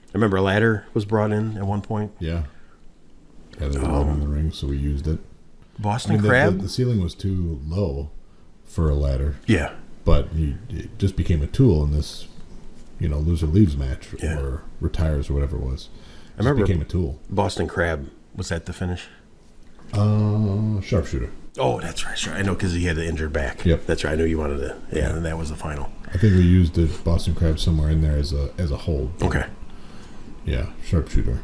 I remember a ladder was brought in at one point. Yeah. Yeah, there was one in the ring, so we used it. Boston Crab? The ceiling was too low for a ladder. Yeah. But it just became a tool in this, loser leaves match or retires or whatever it was. I remember became a tool. Boston Crab. Was that the finish? Sharpshooter. Oh, that's right. Sure. I know because he had the injured back. Yep. That's right. I knew you wanted to. Yeah, and that was the final. I think we used the Boston Crab somewhere in there as a hold. Okay. Yeah, sharpshooter.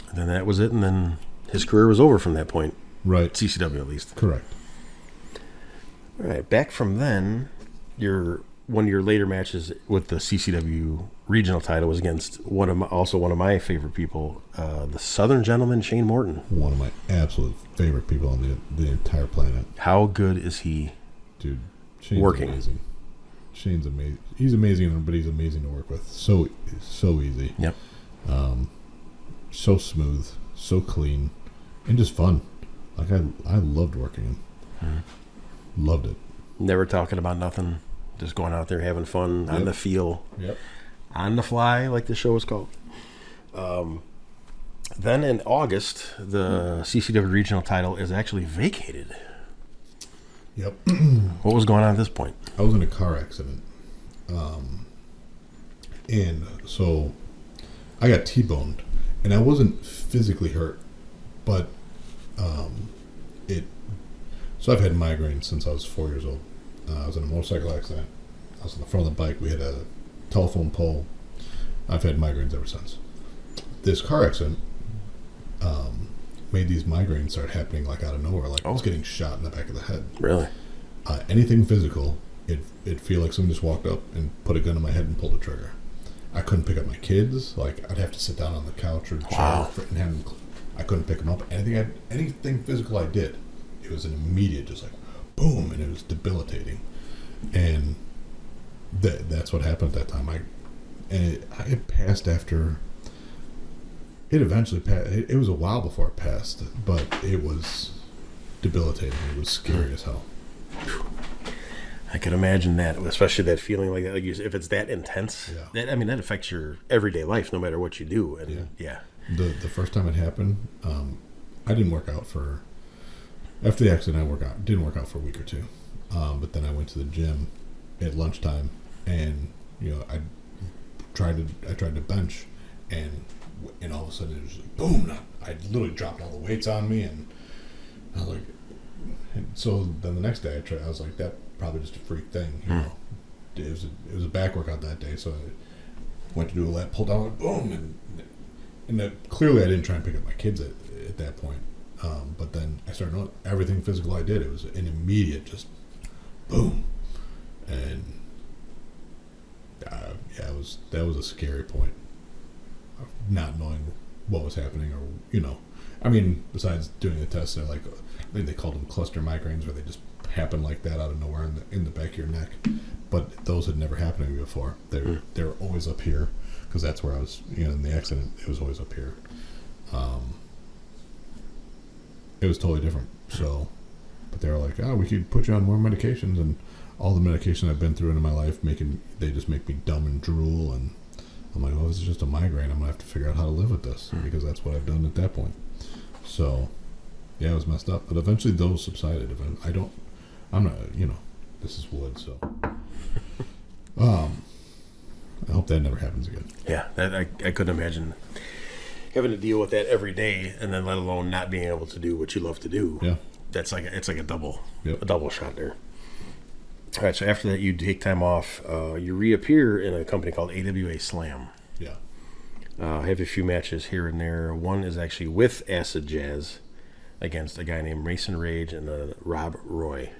And then that was it, and then his career was over from that point. Right. CCW at least. Correct. All right. Back from then, one of your later matches with the CCW regional title was against one of my favorite people, the Southern Gentleman, Shane Morton. One of my absolute favorite people on the entire planet. How good is he? Dude, Shane's working. Amazing. Shane's amazing. He's amazing, but he's amazing to work with. So easy. Yep. So smooth, so clean, and just fun. Like I loved working him. Mm-hmm. Loved it. Never talking about nothing. Just going out there having fun on the feel. Yep. On the fly, like the show is called. Then in August, the CCW regional title is actually vacated. Yep. What was going on at this point? I was in a car accident. And so I got T-boned. And I wasn't physically hurt, but so I've had migraines since I was 4 years old. I was in a motorcycle accident. I was on the front of the bike. We had a telephone pole. I've had migraines ever since. This car accident made these migraines start happening like out of nowhere, like I was getting shot in the back of the head. Really? Anything physical, it'd feel like someone just walked up and put a gun in my head and pulled the trigger. I couldn't pick up my kids. Like, I'd have to sit down on the couch or chair and have them. I couldn't pick them up. Anything physical I did, it was an immediate, just like, boom, and it was debilitating. And that's what happened at that time. It passed after. It eventually passed. It was a while before it passed, but it was debilitating. It was scary as hell. I can imagine that, especially that feeling like that. Like if it's that intense, that affects your everyday life, no matter what you do. And the first time it happened, I didn't work out after the accident. Didn't work out for a week or two, but then I went to the gym at lunchtime, and I tried to bench, and all of a sudden it was like, boom! I literally dropped all the weights on me, and I was like, and so then the next day I was like, that probably just a freak thing, It was a back workout that day, so I went to do a lat pull down, and boom, and clearly I didn't try and pick up my kids at that point. But then I started knowing everything physical I did. It was an immediate just boom. And that was a scary point of not knowing what was happening, or besides doing the test, they're like, I think they called them cluster migraines, where they just happen like that out of nowhere in the back of your neck. But those had never happened to me before. They were always up here, because that's where I was. In the accident, it was always up here. It was totally different. So, but they were like, "Oh, we could put you on more medications," and all the medication I've been through in my life they just make me dumb and drool. And I'm like, "Well, this is just a migraine. I'm gonna have to figure out how to live with this," because that's what I've done at that point. So, yeah, it was messed up. But eventually, those subsided. I'm not. This is wood, so. I hope that never happens again. Yeah, I couldn't imagine having to deal with that every day, and then let alone not being able to do what you love to do. Yeah, it's like a double, yep. A double shot there. All right, so after that, you take time off. You reappear in a company called AWA Slam. Yeah, I have a few matches here and there. One is actually with Acid Jazz against a guy named Mason Rage and Rob Roy.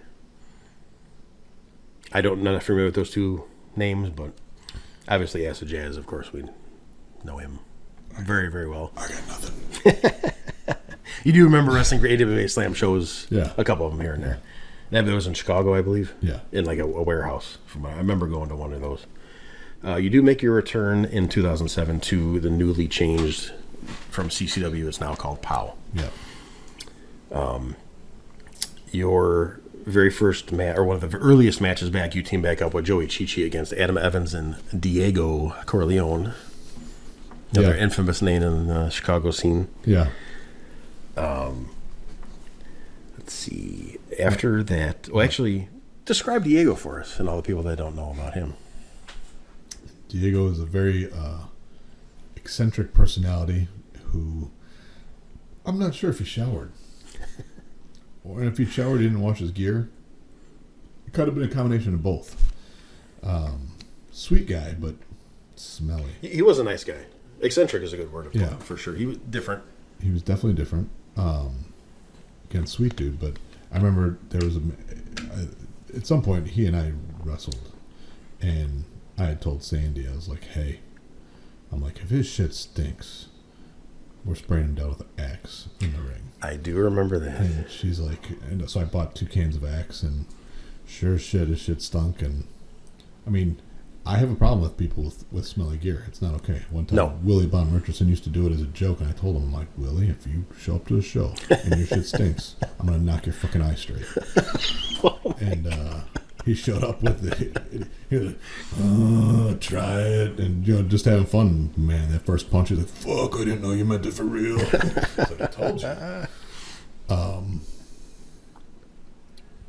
Not familiar with those two names, but obviously Acid Jazz, of course, we know him very, very well. I got nothing. You do remember wrestling AWA Slam shows? Yeah. A couple of them here and there. That was in Chicago, I believe. Yeah. In like a warehouse. I remember going to one of those. You do make your return in 2007 to the newly changed from CCW. It's now called POW. Yeah. Your very first match, or one of the earliest matches back, you teamed back up with Joey Chichi against Adam Evans and Diego Corleone. Another infamous name in the Chicago scene. Yeah. Let's see. After that, well, actually, describe Diego for us and all the people that don't know about him. Diego is a very eccentric personality who, I'm not sure if he showered. Or if he showered, he didn't wash his gear. It could have been a combination of both. Sweet guy, but smelly. He was a nice guy. Eccentric is a good word for sure. He was different. He was definitely different. Again, sweet dude, but I remember there was at some point he and I wrestled, and I had told Sandy, I was like, "Hey," I'm like, "if his shit stinks, we're spraying him down with an Axe in the ring." I do remember that. And she's like, and so I bought 2 cans of Axe, and sure as shit, his shit stunk. And I mean, I have a problem with people with smelly gear. It's not okay. One time, Willie Von Richardson used to do it as a joke, and I told him, I'm like, "Willie, if you show up to a show and your shit stinks, I'm going to knock your fucking eye straight." And he showed up with it. He was like, "Oh, try it." And, just having fun. Man, that first punch, he's like, "Fuck, I didn't know you meant it for real." So I told you.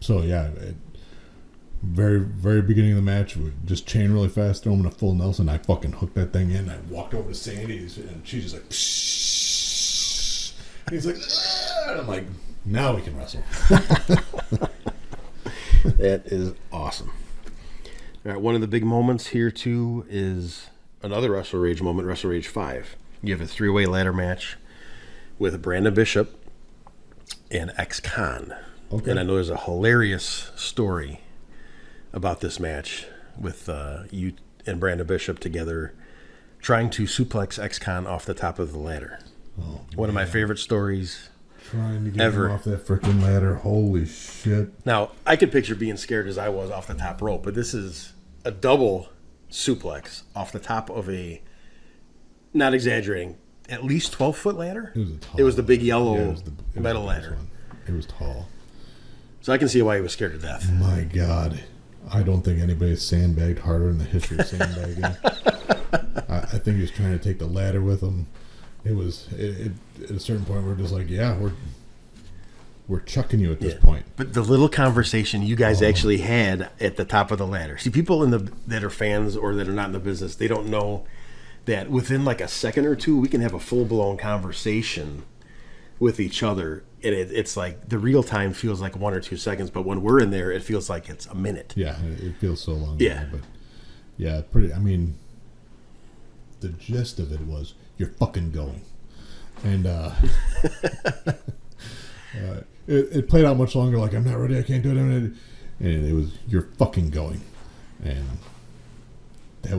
So, yeah, very, very beginning of the match, we just chain really fast, throw him in a full Nelson. I fucking hooked that thing in. I walked over to Sandy, and she's just like, pshh. And he's like, "Ah!" And I'm like, now we can wrestle. That is awesome. All right, one of the big moments here, too, is another Wrestle Rage moment, Wrestle Rage 5. You have a 3-way ladder match with Brandon Bishop and Ex-Con. Okay. And I know there's a hilarious story about this match with you and Brandon Bishop together trying to suplex Ex-Con off the top of the ladder. Oh, one of my favorite stories trying to get ever. him off that freaking ladder. Holy shit. Now, I could picture being scared as I was off the top rope, but this is a double suplex off the top of a, not exaggerating, at least 12-foot ladder? It was the big yellow metal ladder. It was tall. So I can see why he was scared to death. My God. I don't think anybody's sandbagged harder in the history of sandbagging. I think he was trying to take the ladder with him. It was at a certain point we're just like, yeah, we're chucking you at this point. But the little conversation you guys actually had at the top of the ladder. See, people that are fans or that are not in the business, they don't know that within like a second or two, we can have a full-blown conversation with each other. And it's like the real time feels like 1 or 2 seconds, but when we're in there, it feels like it's a minute. Yeah, it feels so long. Yeah. But yeah, pretty. I mean, the gist of it was you're fucking going. And it played out much longer. Like, I'm not ready. I can't do it. And it was, you're fucking going. And that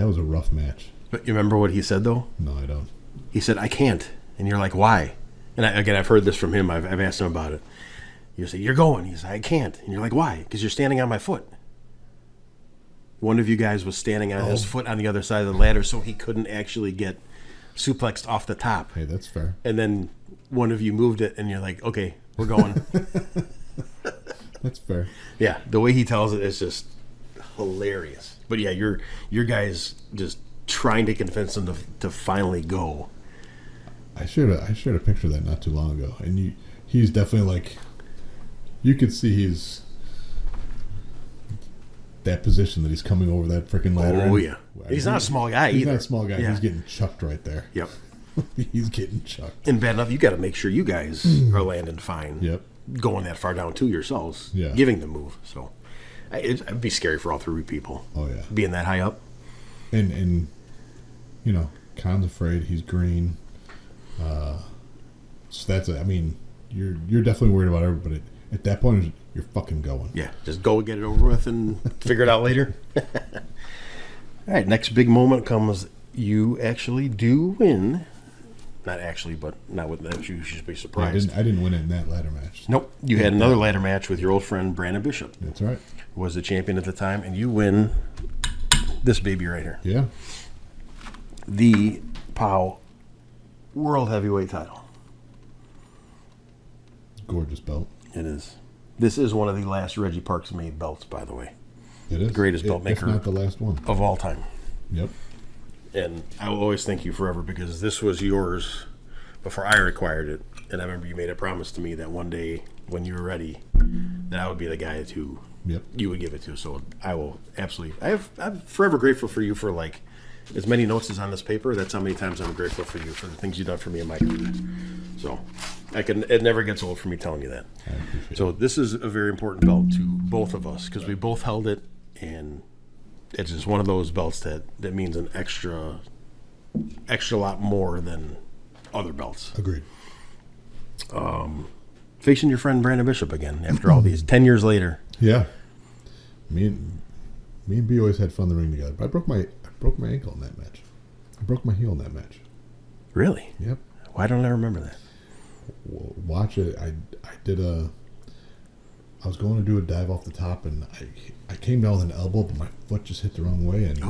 was a rough match. But you remember what he said, though? No, I don't. He said, I can't. And you're like, why? And I've heard this from him. I've asked him about it. You say, you're going. He said, I can't. And you're like, why? Because you're standing on my foot. One of you guys was standing on his foot on the other side of the ladder, so he couldn't actually get suplexed off the top. Hey, that's fair. And then one of you moved it, and you're like, okay, we're going. That's fair. Yeah, the way he tells it is just hilarious. But yeah, your guys just trying to convince him to finally go. I shared a picture of that not too long ago, and he's definitely like, you could see he's that position that he's coming over that freaking ladder. Oh yeah, he's not a small guy either. He's not a small guy. Yeah. He's getting chucked right there. Yep. He's getting chucked. And bad enough, you got to make sure you guys are landing fine. Yep. Going that far down to yourselves. Yeah. Giving the move. So it'd be scary for all three people. Oh yeah. Being that high up. And you know, Khan's afraid. He's green. So that's it. I mean, you're definitely worried about everybody. At that point, you're fucking going. Yeah, just go and get it over with and figure it out later. All right, next big moment comes. You actually do win. Not actually, but not with that. You should be surprised. I didn't win it in that ladder match. Nope. You had another ladder match with your old friend Brandon Bishop. That's right. Who was the champion at the time, and you win this baby right here. Yeah. The POW World Heavyweight title. Gorgeous belt. It is. This is one of the last Reggie Parks made belts, by the way. It is. Greatest belt maker. If not the last one. Of all time. Yep. And I will always thank you forever because this was yours before I required it. And I remember you made a promise to me that one day when you were ready, that I would be the guy to you would give it to. So I will absolutely. I'm forever grateful for you for like as many notes as on this paper. That's how many times I'm grateful for you for the things you've done for me in my career. So it never gets old for me telling you that. I appreciate So this is a very important belt to both of us because we both held it, and it's just one of those belts that means an extra lot more than other belts. Agreed. Facing your friend Brandon Bishop again after all these 10 years later. Yeah. Me and B always had fun in the ring together. But I broke my ankle in that match. I broke my heel in that match. Really? Yep. Why don't I remember that? Watch it. I was going to do a dive off the top, and I came down with an elbow, but my foot just hit the wrong way. And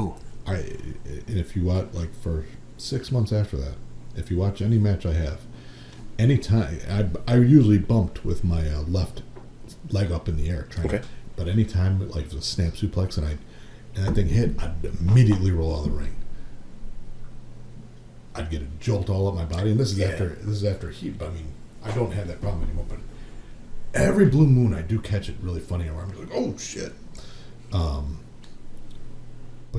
and if you watch, like for 6 months after that, if you watch any match I have, anytime I usually bumped with my left leg up in the air, but anytime like it was a snap suplex and that thing hit, I'd immediately roll out of the ring. I'd get a jolt all up my body, and this is after heat. But I mean, I don't have that problem anymore. But every blue moon, I do catch it really funny. Where I'm like, oh shit. But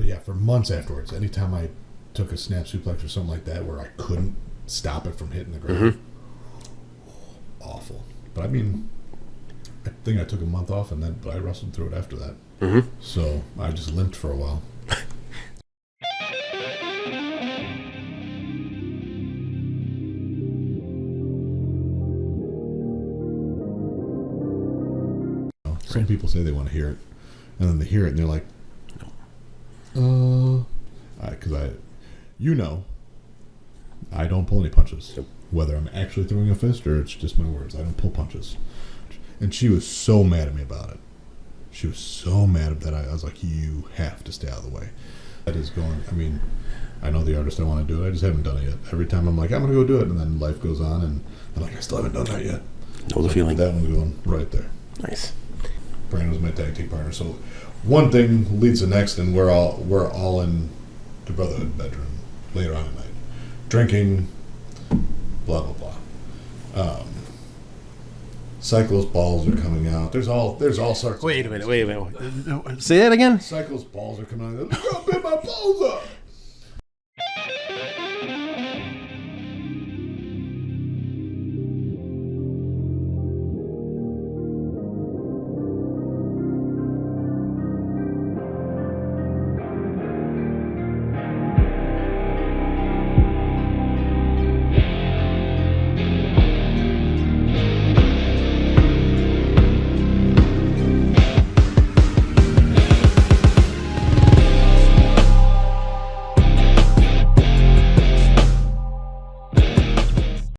yeah, for months afterwards, anytime I took a snap suplex or something like that, where I couldn't stop it from hitting the ground, awful. But I mean, I think I took a month off, but I wrestled through it after that. Mm-hmm. So I just limped for a while. Some people say they want to hear it, and then they hear it and they're like, because I don't pull any punches. Yep. Whether I'm actually throwing a fist or it's just my words, I don't pull punches. And she was so mad at me about it. She was so mad that I was like, you have to stay out of the way. That is going, I mean, I know the artist I want to do it, I just haven't done it yet. Every time I'm like, I'm going to go do it, and then life goes on, and I'm like, I still haven't done that yet. Know the feeling. That one's going right there. Nice. Brandon was my tag team partner, so one thing leads to the next, and we're all in the Brotherhood bedroom later on at night, drinking, blah blah blah. Cyclo's balls are coming out. There's all sorts. Wait a minute. Say that again. Cyclo's balls are coming out. Look how big my balls are.